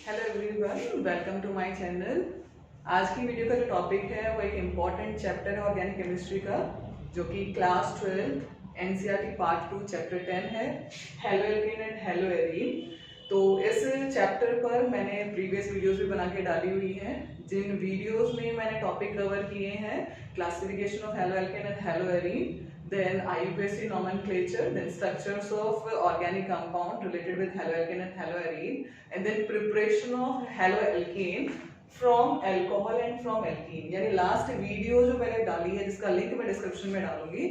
Hello everyone, welcome to my channel. आज की video का जो टॉपिक है वो एक इम्पॉर्टेंट चैप्टर है ऑर्गेनिक केमिस्ट्री का, जो कि क्लास 12 एनसीईआरटी पार्ट 2 चैप्टर 10 है, halo alkane and hello arene. तो इस चैप्टर पर मैंने प्रीवियस वीडियोस भी बना के डाली हुई हैं, जिन वीडियोस में मैंने टॉपिक कवर किए हैं classification of halo alkene and hello arene, then IUPAC nomenclature, then structures of organic compound related with haloalkane and haloarine, and then preparation of haloalkane from alcohol and from alkene। यानी last video जो मैंने डाली है, जिसका link मैं description में डालूंगी,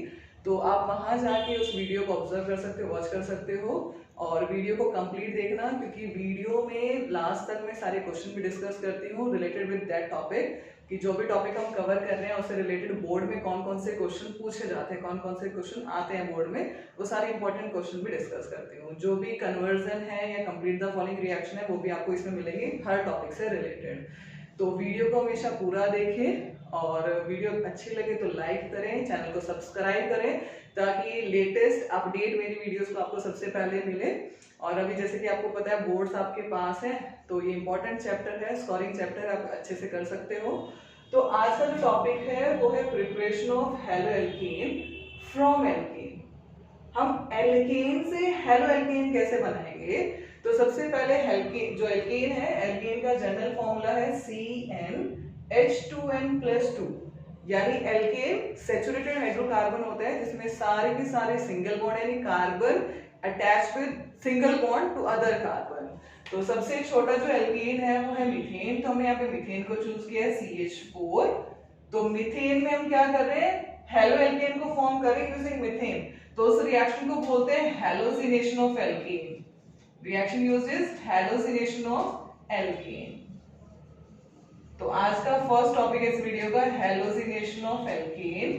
तो आप वहां जाके उस वीडियो को ऑब्जर्व कर सकते हो, वॉच कर सकते हो और वीडियो को कंप्लीट देखना, क्योंकि वीडियो में लास्ट तक मैं सारे क्वेश्चन भी डिस्कस करती हूँ रिलेटेड विद दैट टॉपिक, कि जो भी टॉपिक हम कवर कर रहे हैं उससे रिलेटेड बोर्ड में कौन कौन से क्वेश्चन पूछे जाते हैं, कौन कौन से क्वेश्चन आते हैं बोर्ड में, वो सारे इंपॉर्टेंट क्वेश्चन भी डिस्कस करती हूँ। जो भी कन्वर्जन है या कंप्लीट द फॉलोइंग रिएक्शन है, वो भी आपको इसमें मिलेंगे हर टॉपिक से रिलेटेड। तो वीडियो को हमेशा पूरा देखें और वीडियो अच्छी लगे तो लाइक करें, चैनल को सब्सक्राइब करें, ताकि लेटेस्ट अपडेट मेरी वीडियोस को आपको सबसे पहले मिले। और अभी जैसे कि आपको पता है बोर्ड्स आपके पास हैं, तो ये इंपॉर्टेंट चैप्टर है, स्कोरिंग चैप्टर, आप अच्छे से कर सकते हो। तो आज का जो टॉपिक है वो है preparation of halo alkane from alkane. हम एल्केन से हेलो एल्केन कैसे बनाएंगे? तो सबसे पहले एल्केन, जो एल्केन है, एल्केन का जनरल फॉर्मूला है CnH2n+2। यानी एल्केन सैचुरेटेड हाइड्रोकार्बन होता है जिसमें सारे के सारे सिंगल बॉन्ड यानी carbon attached with single bond to other carbon. तो सबसे छोटा जो एल्केन है वो है मीथेन, तो हमने यहाँ पे मीथेन को चूज किया है CH4। तो मीथेन में हम क्या कर रहे हैं? हेलो एल्केन को फॉर्म कर रहे हैं यूजिंग मीथेन, तो उस रिएक्शन को बोलते हैं halogenation of alkene. Reaction used is halogenation of alkene. तो आज का फर्स्ट टॉपिक है इस वीडियो का हैलोजिनेशन ऑफ एल्केन।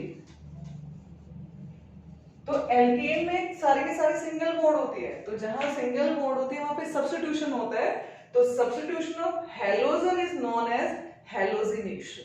तो एल्केन में सारे के सारे सिंगल बॉन्ड होती है, तो जहां सिंगल बॉन्ड होती है वहां पे सब्स्टिट्यूशन होता है, तो substitution of halogen is known as halogenation.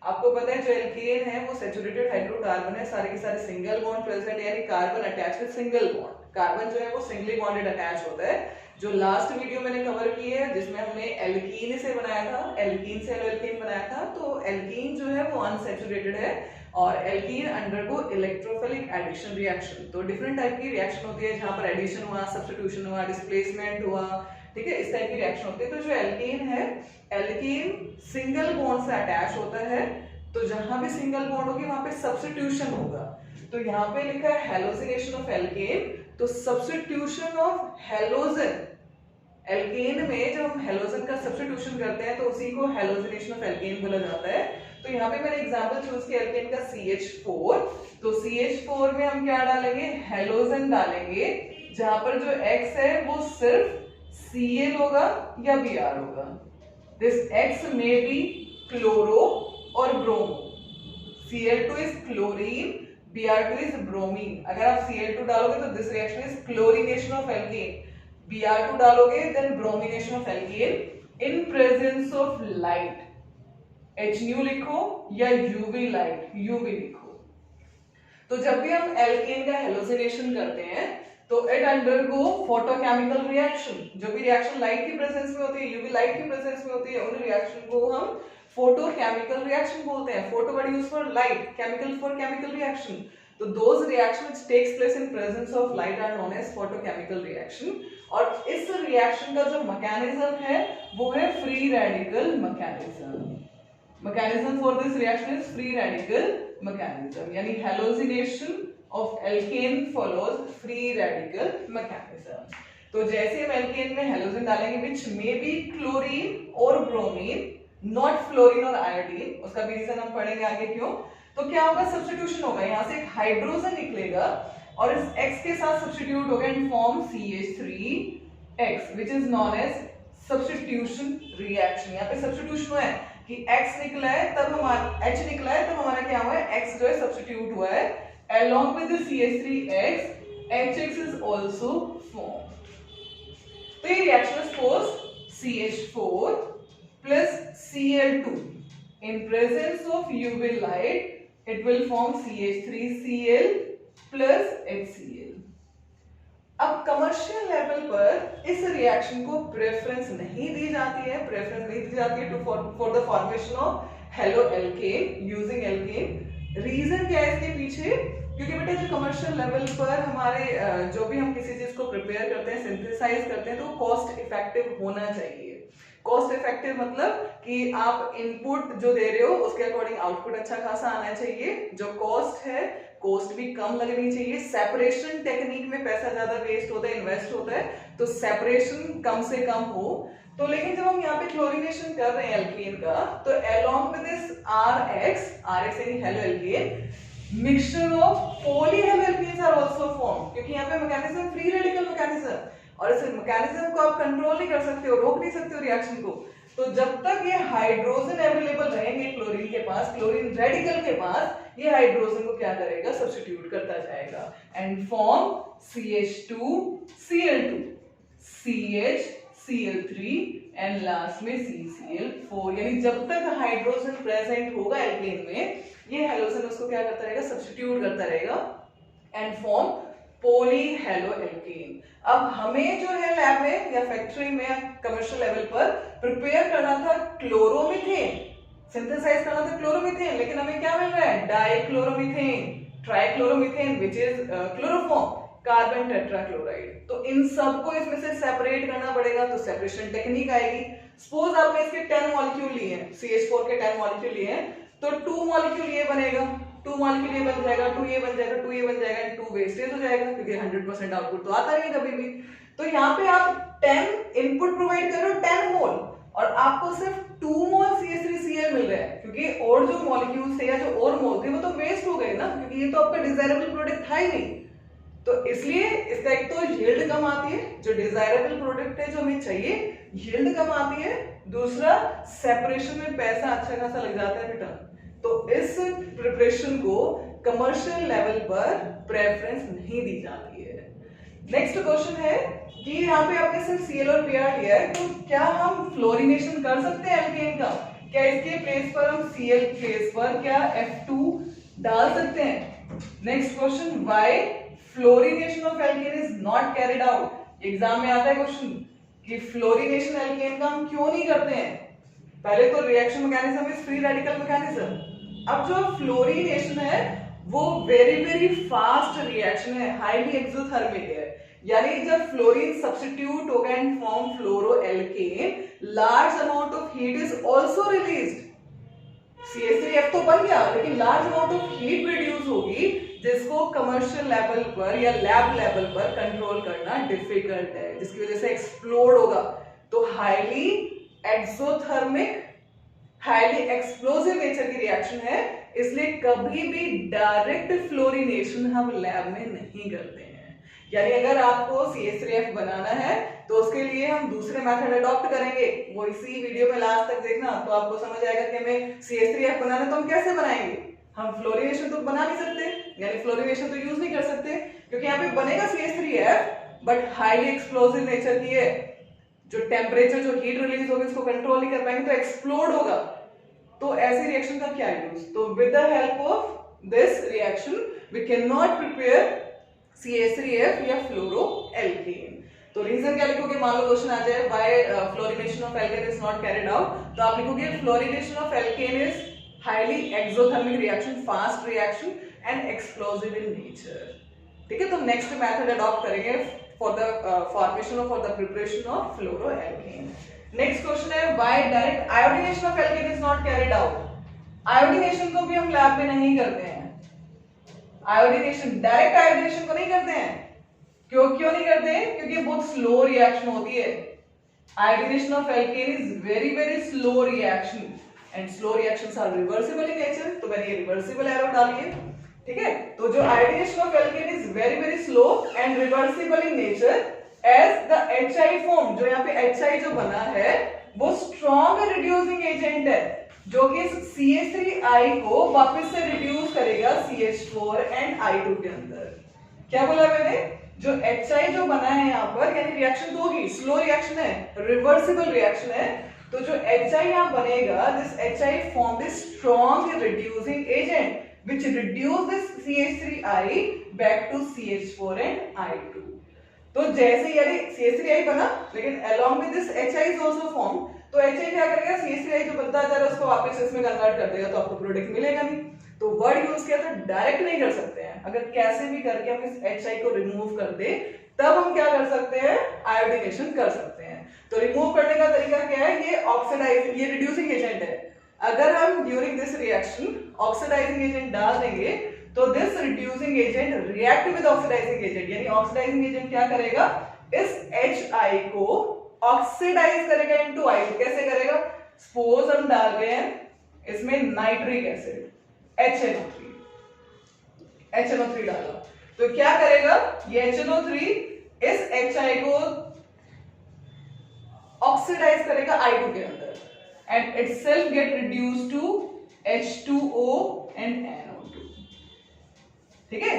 आपको पता है जो एल्केन है वो सैचुरेटेड हाइड्रोकार्बन है, सारे के सारे सिंगल बॉन्ड प्रेजेंट, यानी carbon attach with single bond. Carbon जो है वो सिंगली बॉन्डेड अटैच होता है। जो लास्ट वीडियो मैंने कवर की है जिसमें हमने एल्कीन से बनाया था, एल्कीन से एल्केन बनाया था, तो एल्कीन जो है वो अनसैचुरेटेड है और alkene undergo electrophilic addition reaction. तो डिफरेंट टाइप की रिएक्शन होती है जहां पर एडिशन हुआ, सब्स्टिट्यूशन हुआ, डिस्प्लेसमेंट हुआ, ठीक है, इस टाइप की रिएक्शन होती है। तो जो एल्केन है, एल्केन सिंगल बॉन्ड से अटैच होता है, तो जहां भी सिंगल बॉन्ड होगी वहां पे सब्स्टिट्यूशन होगा। तो यहाँ पे लिखा है हैलोजिनेशन ऑफ एल्केन, तो सब्स्टिट्यूशन ऑफ हैलोजन, एल्केन में जब हम हैलोजन का सब्स्टिट्यूशन करते हैं तो उसी को हैलोजिनेशन ऑफ एल्केन बोला जाता है। तो यहाँ पे मैंने एग्जांपल चूज किया एल्केन का CH4। तो CH4 में हम क्या डालेंगे? हैलोजन डालेंगे, जहां पर जो X है वो सिर्फ Cl होगा या Br होगा। दिस X में बी क्लोरो और bromo. Cl2 is chlorine, Br2 is bromine. अगर आप Cl2 डालोगे तो this reaction is chlorination of alkane, Br2 डालोगे then bromination of alkane in presence of light. HNu लिखो या UV लाइट, UV लिखो। तो जब भी हम एल्केन का हैलोजिनेशन करते हैं तो इट अंडरगो फोटोकेमिकल रिएक्शन। जो भी रिएक्शन लाइट की प्रेजेंस में होती है, यूवी लाइट की प्रेजेंस में होती है, उन रिएक्शन को हम फोटोकेमिकल रिएक्शन बोलते हैं। Photo word use for light, chemical for chemical reaction. तो those reaction which takes place in presence of light are known as photochemical reaction. और इस रिएक्शन का जो मैकेनिज्म है वो है free radical mechanism. Mechanism for this reaction is free radical mechanism, यानी hallucination of alkane follows free radical mechanism। तो जैसे हम alkane में halogen डालेंगे which may be chlorine or bromine, not fluorine or iodine, उसका भी रीजन हम पढ़ेंगे आगे क्यों। तो क्या होगा? सब्स्टिट्यूशन होगा, यहाँ से एक हाइड्रोजन निकलेगा और इस X के साथ सब्स्टिट्यूट होगा and form CH3X which is known as substitution reaction। यहाँ पे सब्स्टिट्यूशन हुआ है कि X निकला है तब हमारा H निकला है तब हमारा क्या हुआ है? X जो है सब्स्टिट्यूट हुआ है, along with the CH3X HX is also formed। तो ये reaction is forced CH4 plus Cl2 in presence of UV light it will form CH3Cl plus HCl। अब कमर्शियल लेवल पर इस रिएक्शन को प्रेफरेंस नहीं दी जाती है, for the formation of halo alkane using alkane. Reason क्या है इसके पीछे? क्योंकि बेटा जो कमर्शियल लेवल पर हमारे जो भी हम किसी चीज को प्रिपेयर करते हैं, सिंथेसाइज करते हैं, तो कॉस्ट इफेक्टिव होना चाहिए। कॉस्ट इफेक्टिव मतलब कि आप इनपुट जो दे रहे हो उसके अकॉर्डिंग आउटपुट अच्छा खासा आना चाहिए। जो कॉस्ट है, कॉस्ट भी कम लगनी चाहिए। सेपरेशन टेक्निक में पैसा ज्यादा वेस्ट होता है, इन्वेस्ट होता है, तो सेपरेशन कम से कम हो। तो लेकिन जब हम यहाँ पे क्लोरीनेशन कर रहे हैं एल्केन का, तो अलोंग विद दिस RX यानी halo alkane, mixture of poly halo alkanes are also form. क्योंकि यहाँ पे मैकेनिज्म फ्री रेडिकल मैकेनिज्म, और इस मैकेनिज्म को आप कंट्रोल नहीं कर सकते हो, रोक नहीं सकते हो रिएक्शन को। तो जब तक ये हाइड्रोजन अवेलेबल रहेंगे क्लोरीन के पास, क्लोरीन रेडिकल के पास, ये हाइड्रोजन को क्या करेगा? सब्स्टिट्यूट करता जाएगा and form CH2Cl2, CH and last में CCl4। यानी जब तक हाइड्रोजन प्रेजेंट होगा एल्केन में, ये हाइड्रोजन उसको क्या करता रहेगा? सब्स्टिट्यूट करता रहेगा and form poly halo alkane. अब हमें जो है लैब में या फैक्ट्री में या कमर्शियल लेवल पर प्रिपेयर करना था क्लोरोमीथेन, सिंथेसाइज करना था क्लोरोमीथेन, लेकिन हमें क्या मिल रहा है? Dichloromethane, trichloromethane which is chloroform, carbon tetrachloride. तो इन सब को इसमें से सेपरेट करना पड़ेगा, तो सेपरेशन टेक्निक आएगी। सपोज आपने इसके 10 मॉलिक्यूल लिए हैं, CH4 के 10 मॉलिक्यूल लिए हैं, तो 2 मॉलिक्यूल ये बनेगा, 2 मॉलिक्यूल ये बन जाएगा, 2 ये बन जाएगा, 2 ये बन जाएगा एंड 2 वेस्टेज हो जाएगा, क्योंकि 100% आउटपुट तो आता नहीं कभी भी। तो यहाँ पे आप 10 इनपुट प्रोवाइड कर रहे हो 10 मोल, और आपको सिर्फ 2 मोल CH3Cl मिल रहा है, क्योंकि और जो मॉलिक्यूल थे या जो और मोल थे वो तो वेस्ट हो गए ना, क्योंकि ये तो आपका डिजायरेबल प्रोडक्ट था ही नहीं। तो इसलिए इसका एक तो यील्ड कम आती है, जो डिजायरेबल प्रोडक्ट है जो हमें चाहिए, यील्ड कम आती है। दूसरा, सेपरेशन में पैसा अच्छा खासा लग जाता है बेटा। तो इस प्रिपरेशन को कमर्शियल लेवल पर प्रेफरेंस नहीं दी जाती है। नेक्स्ट क्वेश्चन है कि यहाँ पे आपने सिर्फ Cl और Br लिया है, तो क्या हम फ्लोरिनेशन कर सकते हैं एल्केन का? क्या इसके प्लेस पर हम Cl प्लेस पर क्या F2 डाल सकते हैं? Next question, why fluorination of alkane is not carried out? Exam में आता है क्वेश्चन कि फ्लोरिनेशन एल्केन का हम क्यों नहीं करते हैं? पहले तो reaction mechanism is free radical mechanism. अब जो फ्लोरिनेशन है वो वेरी फास्ट रिएक्शन है, हाईली एक्सोथर्मिक है। यानी जब फ्लोरीन सब्स्टिट्यूट होगा and form fluoroalkane, large amount of heat is also released. CH3F तो बन गया, लेकिन large amount of heat produce होगी, जिसको कमर्शियल लेवल पर या लैब लेवल पर कंट्रोल करना डिफिकल्ट है, जिसकी वजह से एक्सप्लोड होगा। तो highly exothermic, highly explosive nature की रिएक्शन है, इसलिए कभी भी डायरेक्ट फ्लोरिनेशन हम लैब में नहीं करते हैं। यानी अगर आपको CH3F बनाना है तो उसके लिए हम दूसरे मेथड अडॉप्ट करेंगे, वो इसी वीडियो में लास्ट तक देखना, तो आपको समझ आएगा कि हमें CH3F बनाना है तो हम कैसे बनाएंगे। हम फ्लोरिनेशन तो बना नहीं सकते, यानी फ्लोरिनेशन तो यूज नहीं कर सकते, क्योंकि यहाँ पे बनेगा CH3F but highly explosive nature की है। जो टेम्परेचर, जो हीट रिलीज होगी उसको कंट्रोल नहीं कर पाएंगे तो एक्सप्लोड होगा। तो ऐसी रिएक्शन का क्या यूज? तो with the help of this reaction we can not prepare CH3F या फ्लोरोएल्केन। तो रीजन क्या लिखोगे? मान लो क्वेश्चन आ जाए why fluorination of alkane is not carried out, तो आप लिखोगे fluorination of alkane is highly exothermic reaction, fast reaction and explosive in nature. ठीक है, तो नेक्स्ट मेथड अडॉप्ट करेंगे फॉर द फॉर्मेशन और for the preparation of fluoroalkane. Next question है why direct iodination of alkane is not carried out? Iodination को भी हम lab में नहीं करते हैं। आयोडीनेशन, डायरेक्ट आयोडीनेशन को नहीं करते हैं। क्यों नहीं करते हैं? क्योंकि बहुत स्लो रिएक्शन होती है। Iodination of alkane is very slow reaction and slow reactions are reversible in nature, तो मैंने ये रिवर्सिबल एरो डाली है। ठीक है, तो जो iodination of alkane is very slow and reversible in nature, as the HI form, जो यहाँ पे HI जो बना है वो स्ट्रॉन्ग रिड्यूसिंग एजेंट है, जो कि CH3I को वापस से रिड्यूस करेगा CH4 एंड I2 के अंदर। क्या बोला मैंने? जो HI जो बना है यहाँ पर, यानी रिएक्शन तो होगी, स्लो रिएक्शन है, रिवर्सिबल रिएक्शन है, तो जो HI यहाँ बनेगा, this HI form this strong reducing agent which reduce this CH3I back to CH4 and I2. तो जैसे यानी CH3I बना, लेकिन along with this HI is also formed, तो HI क्या करेगा, CH3I जो बनता जा रहा है उसको वापस इसमें कन्वर्ट कर देगा, तो आपको प्रोडक्ट मिलेगा नहीं। तो वर्ड यूज किया तो डायरेक्ट नहीं कर सकते हैं, अगर कैसे भी करके हम इस HI को रिमूव कर दे तब हम क्या कर सकते हैं, आयोडीनेशन कर सकते हैं। तो रिमूव करने का तरीका क्या है, ये ऑक्सीडाइज, ये रिड्यूसिंग एजेंट है। अगर हम during this reaction oxidising agent डाल देंगे तो this reducing agent react with oxidising agent, यानी ऑक्सीडाइजिंग एजेंट क्या करेगा, इस HI को ऑक्सीडाइज करेगा इनटू I। कैसे करेगा, सपोज हम डाल रहे हैं इसमें नाइट्रिक एसिड HNO3 डाला, तो क्या करेगा, ये HNO3 इस HI को ऑक्सीडाइज करेगा I2 के अंदर and itself get reduced to H2O and NO2। ठीक है,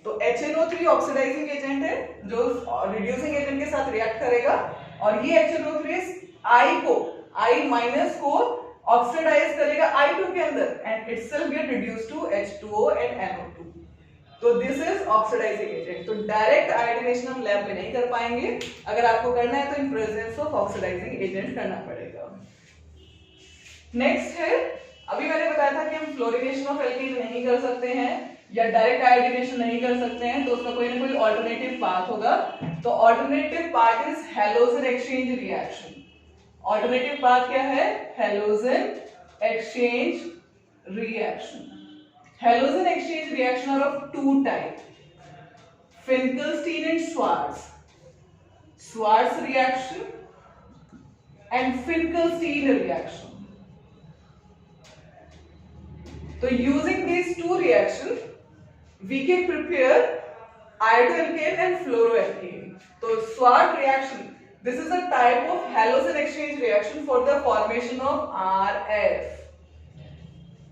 तो HNO3 ऑक्सीडाइजिंग एजेंट है जो रिड्यूसिंग एजेंट के साथ रिएक्ट करेगा, और ये HNO3 I को ऑक्सीडाइज करेगा I2 के अंदर and itself get reduced to H2O and NO2। तो दिस इज ऑक्सीडाइजिंग एजेंट। तो डायरेक्ट आयोडीनेशन हम लैब में नहीं कर पाएंगे, अगर आपको करना है तो in presence of oxidising agent करना पड़ेगा। नेक्स्ट है, अभी मैंने बताया था कि हम फ्लोरिनेशन ऑफ एल्कीन नहीं कर सकते हैं या डायरेक्ट आयोडीनेशन नहीं कर सकते हैं, तो उसका कोई ना कोई ऑल्टरनेटिव पाथ होगा। तो alternative path is halogen exchange reaction. Alternative path क्या है, halogen exchange reaction. Halogen exchange reaction are of two types, Finkelstein and Schwarz. Schwarz reaction and Finkelstein reaction. So using these two reactions, we can prepare iodoalkane and fluoroalkane. So Schwarz reaction, this is a type of halogen exchange reaction for the formation of RF.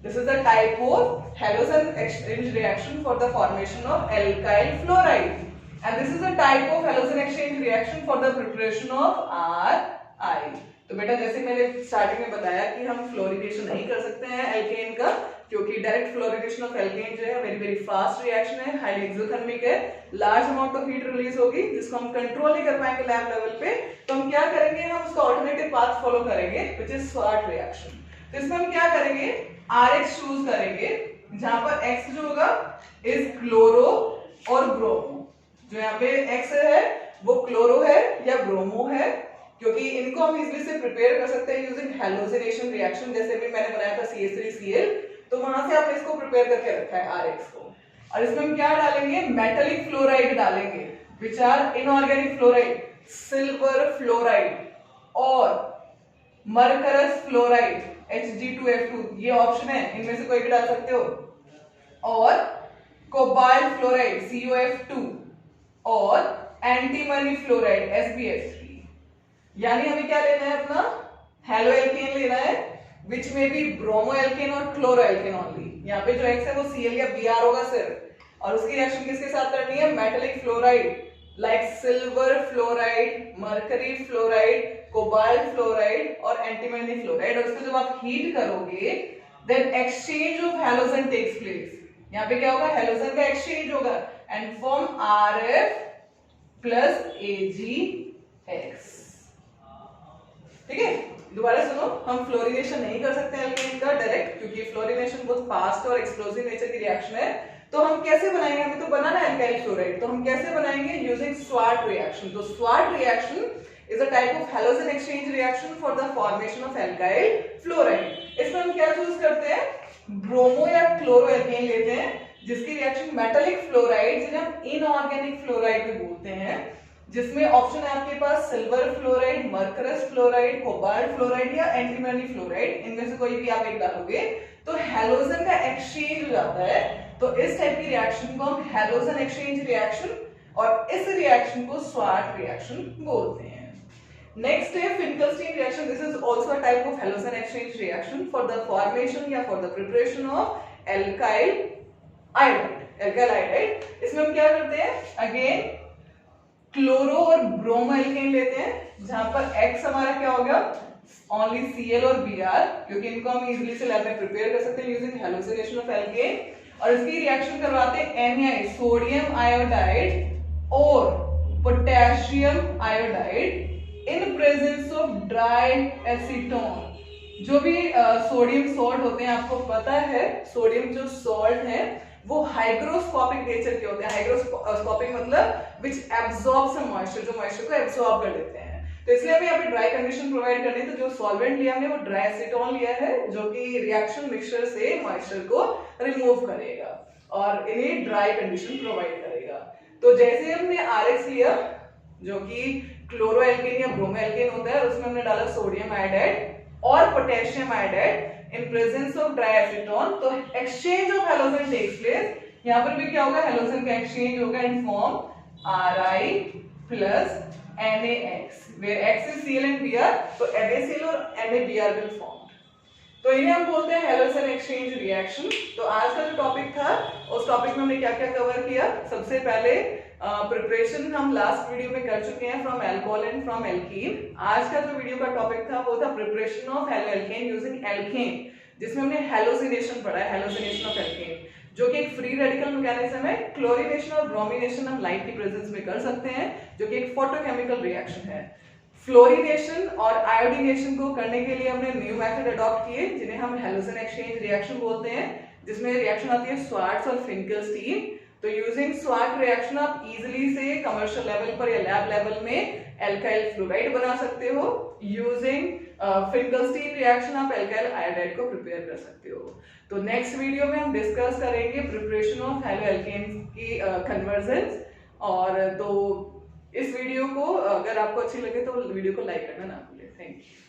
This is the type of halogen exchange reaction for the formation of alkyl fluoride, and this is the type of halogen exchange reaction for the preparation of RI. तो बेटा जैसे मैंने starting में बताया कि हम fluorination नहीं कर सकते हैं एल्केन का, क्योंकि डायरेक्ट फ्लोरिनेशन ऑफ एल्केन जो है वेरी फास्ट रिएक्शन है, हाईली एक्सोथर्मिक है, large amount of heat release होगी जिसको हम कंट्रोल नहीं कर पाएंगे लैब लेवल पे। तो हम क्या करेंगे, हम उसका ऑल्टरनेटिव पाथ फॉलो करेंगे व्हिच इज स्वार्ट रिएक्शन। तो इसमें हम क्या करेंगे, RH चूज करेंगे, जहां पर X जो होगा इज क्लोरो और ब्रोमो। जो यहाँ पे X है वो क्लोरो है या ब्रोमो है, क्योंकि इनको हम इजीली से प्रिपेयर कर सकते हैं यूजिंग हैलोजिनेशन रिएक्शन। जैसे भी मैंने बनाया था CH3Cl, तो वहां से आपने इसको प्रिपेयर करके रखा है RH को। और इसमें हम क्या डालेंगे, मेटालिक फ्लोराइड डालेंगे which are inorganic fluoride, silver fluoride और मरकरस फ्लोराइड Hg2F2, ये ऑप्शन है, इनमें से कोई भी डाल सकते हो, और कोबाल्ट फ्लोराइड COF2 और एंटीमनी फ्लोराइड SbF3। यानी हमें क्या लेना है, अपना हेलो एल्केन लेना है विच में बी ब्रोमो एल्केन और क्लोरो एल्केन ओनली। यहाँ पे जो X है वो Cl या Br होगा सिर्फ, और उसकी रिएक्शन किसके साथ करनी है, metallic fluoride like silver fluoride, mercury fluoride, cobalt fluoride और एंटीमनी फ्लोराइड। और इसको जब आप हीट करोगे then exchange of halogen takes place. यहाँ पे क्या होगा, हैलोजन का एक्सचेंज होगा and form RF plus AgX। ठीक है, दोबारा सुनो, हम फ्लोरिनेशन नहीं कर सकते एल्केन का डायरेक्ट, क्योंकि फ्लोरिनेशन बहुत फास्ट और एक्सप्लोसिव नेचर की रिएक्शन है। तो हम कैसे बनाएंगे, हमें तो बनाना है एल्काइल फ्लोराइड, तो हम कैसे बनाएंगे, यूजिंग स्वार्ट रिएक्शन। तो sword reaction is a type of halogen exchange reaction for the formation of alkyl fluoride. इसमें हम क्या चूज करते हैं, ब्रोमो या क्लोरो एल्केन लेते हैं जिसकी रिएक्शन मेटालिक फ्लोराइड, जिन्हें हम इनऑर्गेनिक फ्लोराइड भी बोलते हैं, जिसमें ऑप्शन है आपके पास silver fluoride, mercurous fluoride, cobalt fluoride या एंटीमनी फ्लोराइड। इनमें से कोई भी आप एक डालोगे तो हैलोजन का एक्सचेंज हो जाता है। तो इस टाइप की रिएक्शन को हम हैलोजन एक्सचेंज रिएक्शन, और इस रिएक्शन को स्वार्ट रिएक्शन बोलते हैं। Next है Finkelstein reaction. This is also a type of halogen exchange reaction for the formation या for the preparation of alkyl iodide. Alkyl iodide. इसमें हम क्या करते हैं, अगेन क्लोरो और ब्रोमो एल्केन लेते हैं, जहां पर X हमारा क्या होगा, ओनली Cl और Br, क्योंकि इनको हम इजीली से लैब में प्रिपेयर कर सकते हैं यूजिंग हैलोजिनेशन ऑफ एल्केन। और इसकी रिएक्शन करवाते हैं Na, सोडियम आयोडाइड और potassium iodide in presence of dry acetone. जो भी सोडियम सॉल्ट होते हैं, आपको पता है सोडियम जो सॉल्ट है वो हाइग्रोस्कोपिक नेचर के होते हैं। हाइग्रोस्कोपिक मतलब विच एब्सॉर्ब्स मॉइस्चर, जो मॉइस्चर को एब्सॉर्ब कर लेते हैं। तो इसलिए हमें यहाँ पे ड्राई कंडीशन प्रोवाइड करनी है। तो जो सॉल्वेंट लिया हमने वो ड्राई एसीटोन लिया है, जो कि रिएक्शन मिक्सचर से मॉइस्चर को रिमूव करेगा और इन्हें ड्राई कंडीशन प्रोवाइड करेगा। तो जैसे हमने RX लिया जो कि क्लोरोएल्केन या ब्रोमोएल्केन होता है, उसमें हमने डाला सोडियम आयोडाइड और potassium iodide in presence of dry acetone, तो exchange of halogen takes place. यहाँ पर भी क्या होगा, हैलोजन का एक्सचेंज होगा in form Ri plus NaX, where X is Cl and Br, तो NaCl और NaBr will form। तो इन्हें हम बोलते हैं हैलोजन एक्सचेंज रिएक्शन। तो आज का जो टॉपिक था उस टॉपिक में हमने क्या क्या कवर किया। सबसे पहले प्रिपरेशन हम लास्ट वीडियो में कर चुके हैं from alcohol and from alkene. आज का जो वीडियो का टॉपिक था वो था preparation of haloalkane using alkane, जिसमें हमने हेलोजिनेशन पढ़ा है, हेलोजिनेशन ऑफ एल्केन, जो कि एक फ्री रेडिकल मैकेनिज्म है। क्लोरीनेशन और ब्रोमिनेशन हम लाइट की प्रेजेंस में कर सकते हैं, जो कि एक फोटोकेमिकल रिएक्शन है। फ्लोरिनेशन और आयोडीनेशन को करने के लिए हमने न्यू मेथड अडॉप्ट किए, जिन्हें हम हैलोजन एक्सचेंज रिएक्शन बोलते हैं, जिसमें रिएक्शन आती है स्वार्ट्स और फिंकलस्टीन। तो यूजिंग स्वार्ट रिएक्शन आप इजीली से कमर्शियल लेवल पर या लैब लेवल में एल्काइल फ्लोराइड बना सकते हो। यूजिंग फिंकलस्टीन रिएक्शन आप एल्काइल आयोडाइड को प्रिपेयर कर सकते हो। तो नेक्स्ट वीडियो में हम डिस्कस करेंगे प्रिपरेशन ऑफ हेलोएल्केन की कन्वर्जन्स। और तो इस वीडियो को अगर आपको अच्छी लगे तो वीडियो को लाइक करना ना भूलें। Thank you.